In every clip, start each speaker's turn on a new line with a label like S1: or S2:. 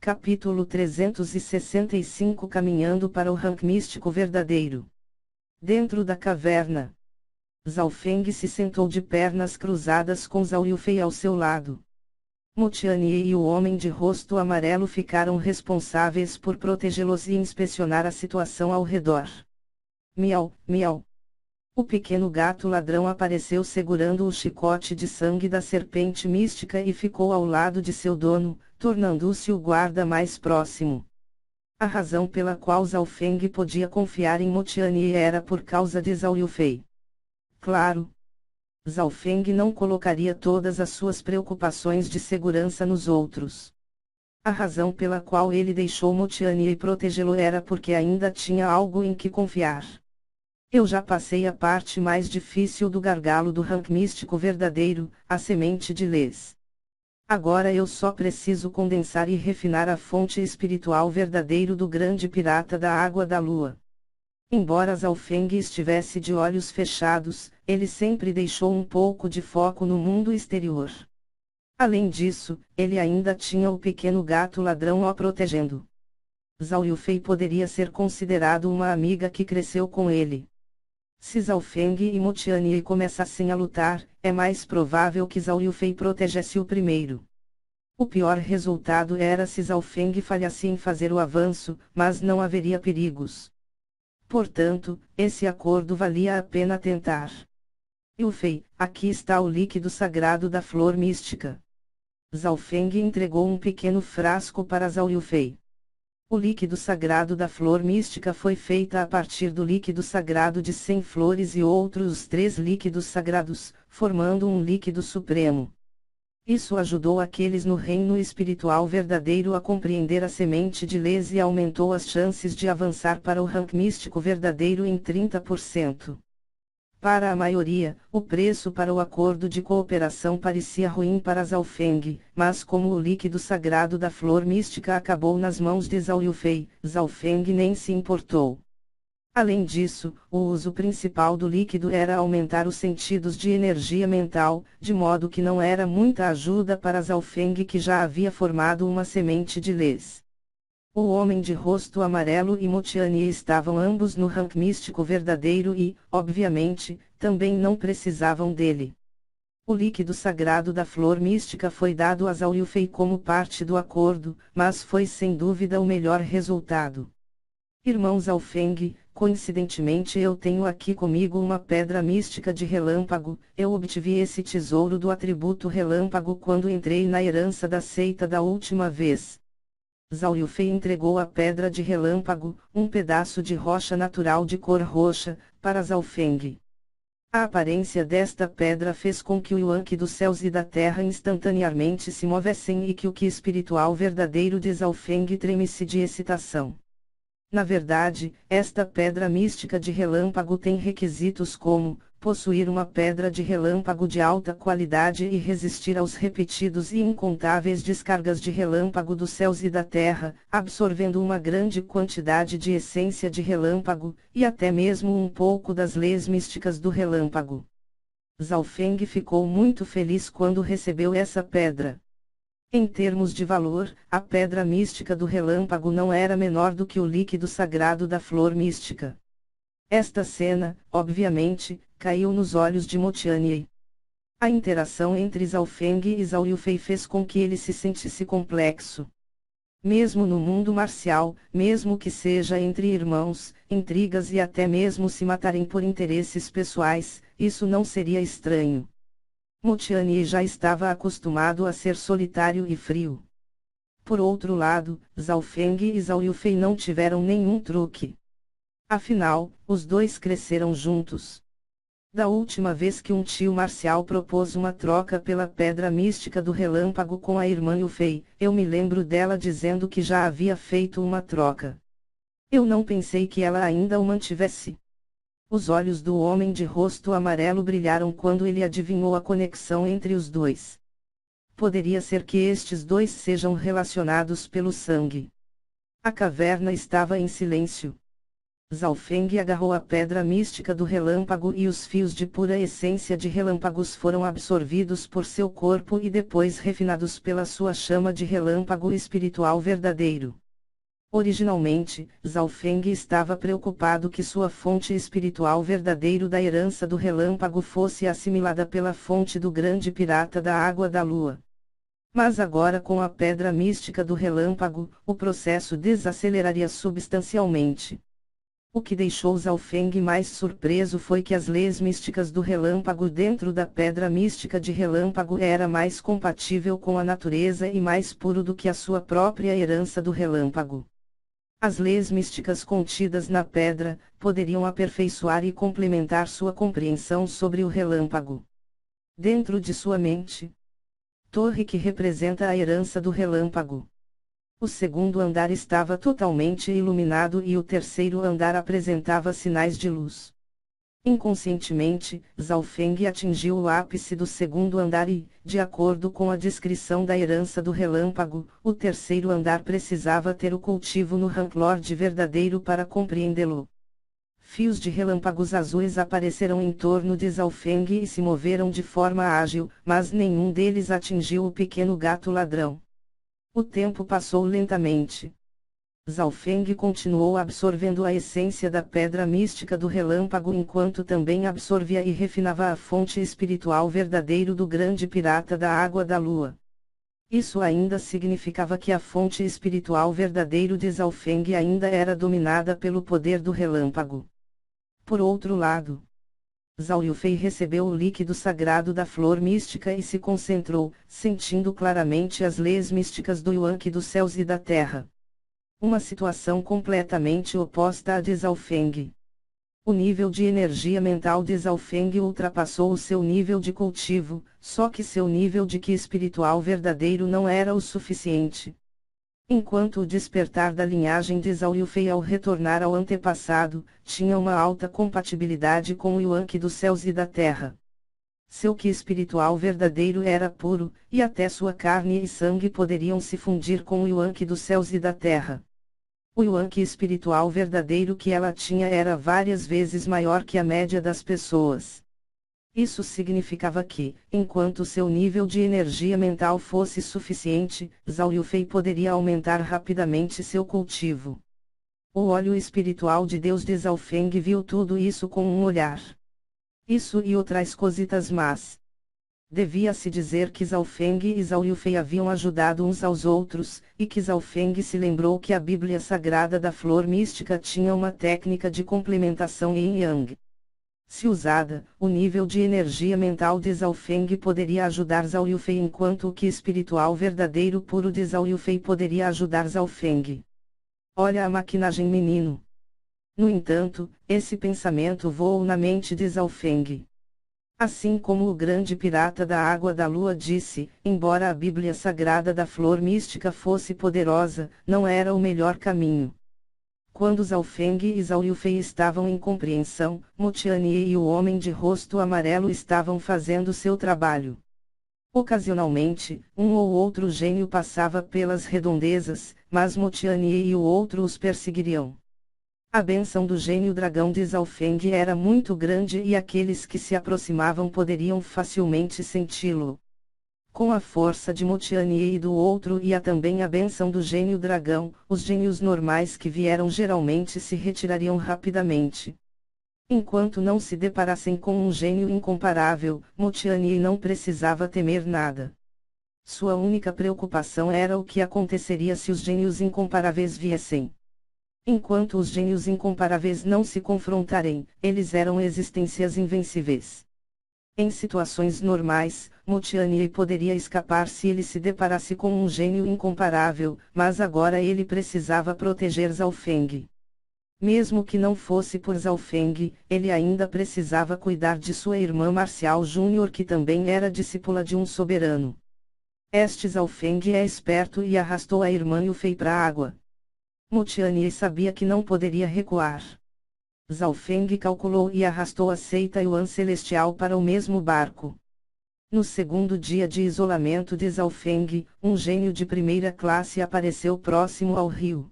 S1: Capítulo 365 Caminhando para o rank místico verdadeiro. Dentro da caverna, Zhao Feng se sentou de pernas cruzadas com Zhao Yufei ao seu lado. Mo Tianyi e o homem de rosto amarelo ficaram responsáveis por protegê-los e inspecionar a situação ao redor. Miau, miau. O pequeno gato ladrão apareceu segurando o chicote de sangue da serpente mística e ficou ao lado de seu dono, tornando-se o guarda mais próximo. A razão pela qual Zhao Feng podia confiar em Mo Tianyi era por causa de Zhao Yufei. Claro, Zhao Feng não colocaria todas as suas preocupações de segurança nos outros. A razão pela qual ele deixou Mo Tianyi protegê-lo era porque ainda tinha algo em que confiar. Eu já passei a parte mais difícil do gargalo do rank místico verdadeiro, a semente de Lez. Agora eu só preciso condensar e refinar a fonte espiritual verdadeiro do grande pirata da água da lua. Embora Zhao Feng estivesse de olhos fechados, ele sempre deixou um pouco de foco no mundo exterior. Além disso, ele ainda tinha o pequeno gato ladrão o protegendo. Zhao Yufei poderia ser considerado uma amiga que cresceu com ele. Se Zhao Feng e Mo Tianyi começassem a lutar, é mais provável que Zhao Yufei protegesse o primeiro. O pior resultado era se Zhao Feng falhasse em fazer o avanço, mas não haveria perigos. Portanto, esse acordo valia a pena tentar. Yufei, aqui está o líquido sagrado da flor mística. Zhao Feng entregou um pequeno frasco para Zhao Yufei. O líquido sagrado da flor mística foi feita a partir do líquido sagrado de 100 flores e outros 3 líquidos sagrados, formando um líquido supremo. Isso ajudou aqueles no reino espiritual verdadeiro a compreender a semente de Lez e aumentou as chances de avançar para o rank místico verdadeiro em 30%. Para a maioria, o preço para o acordo de cooperação parecia ruim para Zhao Feng, mas como o líquido sagrado da flor mística acabou nas mãos de Zhao Yufei, Zhao Feng nem se importou. Além disso, o uso principal do líquido era aumentar os sentidos de energia mental, de modo que não era muita ajuda para Zhao Feng que já havia formado uma semente de Lez. O homem de rosto amarelo e Mo Tianyi estavam ambos no rank místico verdadeiro e, obviamente, também não precisavam dele. O líquido sagrado da flor mística foi dado a Zhao Yufei como parte do acordo, mas foi sem dúvida o melhor resultado. Irmão Zhao Feng, coincidentemente eu tenho aqui comigo uma pedra mística de relâmpago, eu obtive esse tesouro do atributo relâmpago quando entrei na herança da seita da última vez. Zhao Yufei entregou a pedra de relâmpago, um pedaço de rocha natural de cor roxa, para Zhao Feng. A aparência desta pedra fez com que o Yuan-Qi dos céus e da terra instantaneamente se movessem e que o Qi espiritual verdadeiro de Zhao Feng tremesse de excitação. Na verdade, esta pedra mística de relâmpago tem requisitos como possuir uma pedra de relâmpago de alta qualidade e resistir aos repetidos e incontáveis descargas de relâmpago dos céus e da terra, absorvendo uma grande quantidade de essência de relâmpago, e até mesmo um pouco das leis místicas do relâmpago. Zhao Feng ficou muito feliz quando recebeu essa pedra. Em termos de valor, a pedra mística do relâmpago não era menor do que o líquido sagrado da flor mística. Esta cena, obviamente, caiu nos olhos de Mo Tianyi. A interação entre Zhao Feng e Zhao Yufei fez com que ele se sentisse complexo. Mesmo no mundo marcial, mesmo que seja entre irmãos, intrigas e até mesmo se matarem por interesses pessoais, isso não seria estranho. Mo Tianyi já estava acostumado a ser solitário e frio. Por outro lado, Zhao Feng e Zhao Yufei não tiveram nenhum truque. Afinal, os dois cresceram juntos. Da última vez que um tio marcial propôs uma troca pela pedra mística do relâmpago com a irmã Yufei, eu me lembro dela dizendo que já havia feito uma troca. Eu não pensei que ela ainda o mantivesse. Os olhos do homem de rosto amarelo brilharam quando ele adivinhou a conexão entre os dois. Poderia ser que estes dois sejam relacionados pelo sangue. A caverna estava em silêncio. Zhao Feng agarrou a pedra mística do relâmpago e os fios de pura essência de relâmpagos foram absorvidos por seu corpo e depois refinados pela sua chama de relâmpago espiritual verdadeiro. Originalmente, Zhao Feng estava preocupado que sua fonte espiritual verdadeiro da herança do relâmpago fosse assimilada pela fonte do grande pirata da água da lua. Mas agora com a pedra mística do relâmpago, o processo desaceleraria substancialmente. O que deixou Zhao Feng mais surpreso foi que as leis místicas do relâmpago dentro da pedra mística de relâmpago era mais compatível com a natureza e mais puro do que a sua própria herança do relâmpago. As leis místicas contidas na pedra poderiam aperfeiçoar e complementar sua compreensão sobre o relâmpago. Dentro de sua mente, torre que representa a herança do relâmpago. O segundo andar estava totalmente iluminado e o terceiro andar apresentava sinais de luz. Inconscientemente, Zhao Feng atingiu o ápice do segundo andar e, de acordo com a descrição da herança do relâmpago, o terceiro andar precisava ter o cultivo no Ranklord verdadeiro para compreendê-lo. Fios de relâmpagos azuis apareceram em torno de Zhao Feng e se moveram de forma ágil, mas nenhum deles atingiu o pequeno gato ladrão. O tempo passou lentamente. Zhao Feng continuou absorvendo a essência da pedra mística do relâmpago enquanto também absorvia e refinava a fonte espiritual verdadeiro do grande pirata da água da lua. Isso ainda significava que a fonte espiritual verdadeiro de Zhao Feng ainda era dominada pelo poder do relâmpago. Por outro lado, Zhao Yufei recebeu o líquido sagrado da flor mística e se concentrou, sentindo claramente as leis místicas do Yuan-Qi dos céus e da terra. Uma situação completamente oposta à de Zhao Feng. O nível de energia mental de Zhao Feng ultrapassou o seu nível de cultivo, só que seu nível de Qi espiritual verdadeiro não era o suficiente. Enquanto o despertar da linhagem de Zhao Yufei ao retornar ao antepassado, tinha uma alta compatibilidade com o Yuan-Qi dos céus e da terra. Seu Qi espiritual verdadeiro era puro, e até sua carne e sangue poderiam se fundir com o Yuan-Qi dos céus e da terra. O Yuan-Qi espiritual verdadeiro que ela tinha era várias vezes maior que a média das pessoas. Isso significava que, enquanto seu nível de energia mental fosse suficiente, Zhao Yufei poderia aumentar rapidamente seu cultivo. O óleo espiritual de Deus de Zhao Feng viu tudo isso com um olhar. Isso e outras cositas más. Devia-se dizer que Zhao Feng e Zhao Yufei haviam ajudado uns aos outros, e que Zhao Feng se lembrou que a Bíblia Sagrada da Flor Mística tinha uma técnica de complementação yin-yang. Se usada, o nível de energia mental de Zhao Feng poderia ajudar Zhao Yufei enquanto o Qi espiritual verdadeiro puro de Zhao Yufei poderia ajudar Zhao Feng. Olha a maquinagem, menino. No entanto, esse pensamento voou na mente de Zhao Feng. Assim como o grande pirata da água da lua disse, embora a Bíblia Sagrada da Flor Mística fosse poderosa, não era o melhor caminho. Quando Zhao Feng e Zhao Yufei estavam em compreensão, Mo Tianyi e o homem de rosto amarelo estavam fazendo seu trabalho. Ocasionalmente, um ou outro gênio passava pelas redondezas, mas Mo Tianyi e o outro os perseguiriam. A bênção do gênio dragão de Zhao Feng era muito grande e aqueles que se aproximavam poderiam facilmente senti-lo. Com a força de Mo Tianyi e do outro e também a bênção do gênio dragão, os gênios normais que vieram geralmente se retirariam rapidamente. Enquanto não se deparassem com um gênio incomparável, Mo Tianyi não precisava temer nada. Sua única preocupação era o que aconteceria se os gênios incomparáveis viessem. Enquanto os gênios incomparáveis não se confrontarem, eles eram existências invencíveis. Em situações normais, Mo Tianyi poderia escapar se ele se deparasse com um gênio incomparável, mas agora ele precisava proteger Zhao Feng. Mesmo que não fosse por Zhao Feng, ele ainda precisava cuidar de sua irmã Marcial Júnior que também era discípula de um soberano. Este Zhao Feng é esperto e arrastou a irmã Yufei para a água. Mo Tianyi sabia que não poderia recuar. Zhao Feng calculou e arrastou a seita Yuan Celestial para o mesmo barco. No segundo dia de isolamento de Zhao Feng, um gênio de primeira classe apareceu próximo ao rio.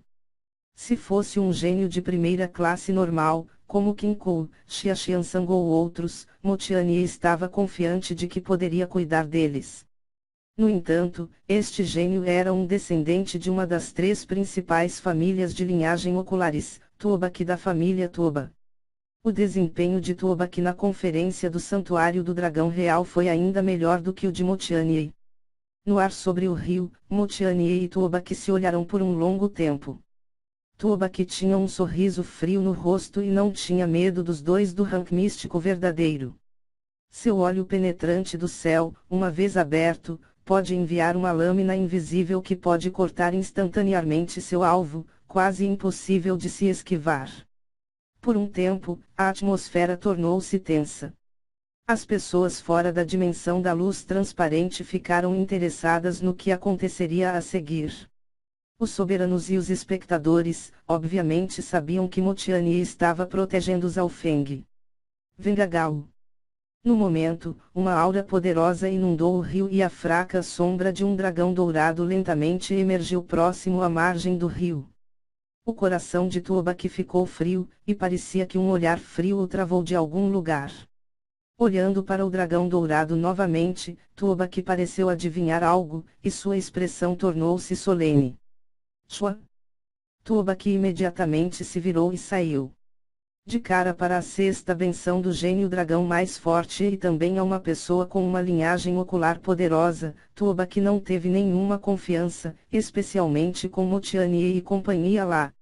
S1: Se fosse um gênio de primeira classe normal, como Kinkou, Xiaxiansang ou outros, Motiani estava confiante de que poderia cuidar deles. No entanto, este gênio era um descendente de uma das três principais famílias de linhagem oculares, Tuobak da família Tuoba. O desempenho de Tuobak na conferência do Santuário do Dragão Real foi ainda melhor do que o de Motiani. No ar sobre o rio, Motiani e Tuobak se olharam por um longo tempo. Tuobak tinha um sorriso frio no rosto e não tinha medo dos dois do rank místico verdadeiro. Seu olho penetrante do céu, uma vez aberto, pode enviar uma lâmina invisível que pode cortar instantaneamente seu alvo, quase impossível de se esquivar. Por um tempo, a atmosfera tornou-se tensa. As pessoas fora da dimensão da luz transparente ficaram interessadas no que aconteceria a seguir. Os soberanos e os espectadores, obviamente sabiam que Motiani estava protegendo Zhaofeng. Vendagal. No momento, uma aura poderosa inundou o rio e a fraca sombra de um dragão dourado lentamente emergiu próximo à margem do rio. O coração de Tuobak ficou frio, e parecia que um olhar frio o travou de algum lugar. Olhando para o dragão dourado novamente, Tuobak pareceu adivinhar algo, e sua expressão tornou-se solene. Shua! Tuobak imediatamente se virou e saiu. De cara para a sexta benção do gênio dragão mais forte e também a uma pessoa com uma linhagem ocular poderosa, Tuobak não teve nenhuma confiança, especialmente com Motiani e companhia lá.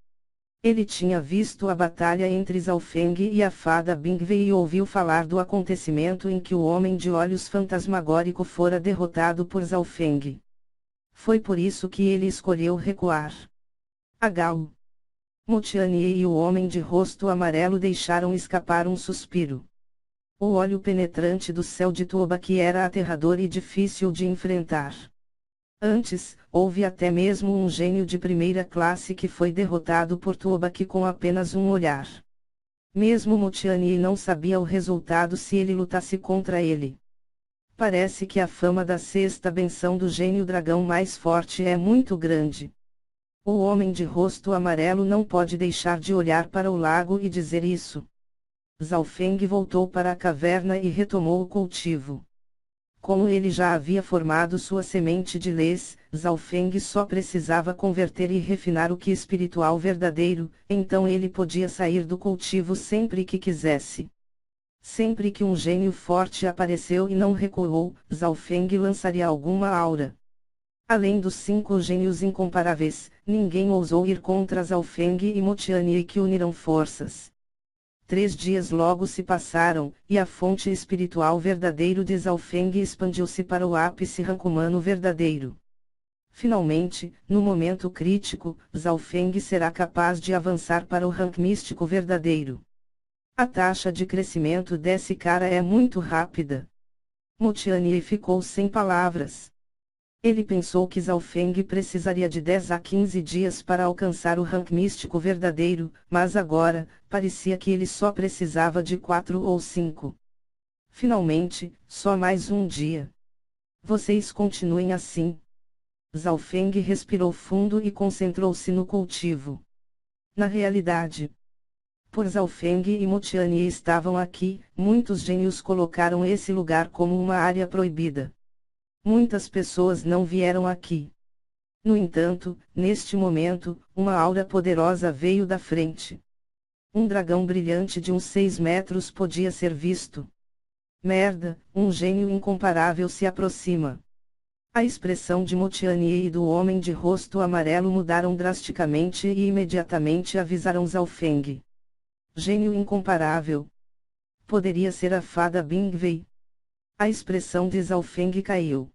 S1: Ele tinha visto a batalha entre Zhaofeng e a fada Bingwei e ouviu falar do acontecimento em que o homem de olhos fantasmagórico fora derrotado por Zhaofeng. Foi por isso que ele escolheu recuar. Agao. Motiani e o homem de rosto amarelo deixaram escapar um suspiro. O olho penetrante do céu de Tuobak era aterrador e difícil de enfrentar. Antes, houve até mesmo um gênio de primeira classe que foi derrotado por Tuobak com apenas um olhar. Mesmo Motiani não sabia o resultado se ele lutasse contra ele. Parece que a fama da sexta benção do gênio dragão mais forte é muito grande. O homem de rosto amarelo não pode deixar de olhar para o lago e dizer isso. Zhaofeng voltou para a caverna e retomou o cultivo. Como ele já havia formado sua semente de lês, Zhaofeng só precisava converter e refinar o que espiritual verdadeiro, então ele podia sair do cultivo sempre que quisesse. Sempre que um gênio forte apareceu e não recuou, Zhaofeng lançaria alguma aura. Além dos 5 gênios incomparáveis, ninguém ousou ir contra Zhaofeng e Motiani que uniram forças. 3 dias logo se passaram, e a fonte espiritual verdadeiro de Zhaofeng expandiu-se para o ápice rank-humano verdadeiro. Finalmente, no momento crítico, Zhaofeng será capaz de avançar para o rank místico verdadeiro. A taxa de crescimento desse cara é muito rápida. Motiani ficou sem palavras. Ele pensou que Zhaofeng precisaria de 10 a 15 dias para alcançar o rank místico verdadeiro, mas agora, parecia que ele só precisava de 4 ou 5. Finalmente, só mais um dia. Vocês continuem assim. Zhaofeng respirou fundo e concentrou-se no cultivo. Na realidade, por Zhaofeng e Motiani estavam aqui, muitos gênios colocaram esse lugar como uma área proibida. Muitas pessoas não vieram aqui. No entanto, neste momento, uma aura poderosa veio da frente. Um dragão brilhante de uns 6 metros podia ser visto. Merda, um gênio incomparável se aproxima. A expressão de Motiani e do homem de rosto amarelo mudaram drasticamente e imediatamente avisaram Zhaofeng. Gênio incomparável. Poderia ser a fada Bingwei. A expressão de Zhaofeng caiu.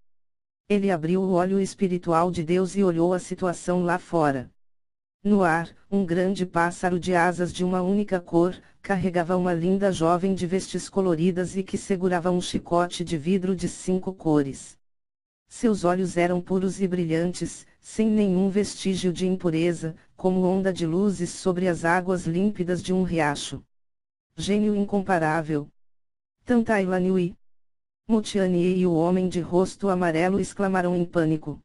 S1: Ele abriu o olho espiritual de Deus e olhou a situação lá fora. No ar, um grande pássaro de asas de uma única cor, carregava uma linda jovem de vestes coloridas e que segurava um chicote de vidro de 5 cores. Seus olhos eram puros e brilhantes, sem nenhum vestígio de impureza, como onda de luzes sobre as águas límpidas de um riacho. Gênio incomparável. Tantai Lanui. Motiani e o homem de rosto amarelo exclamaram em pânico.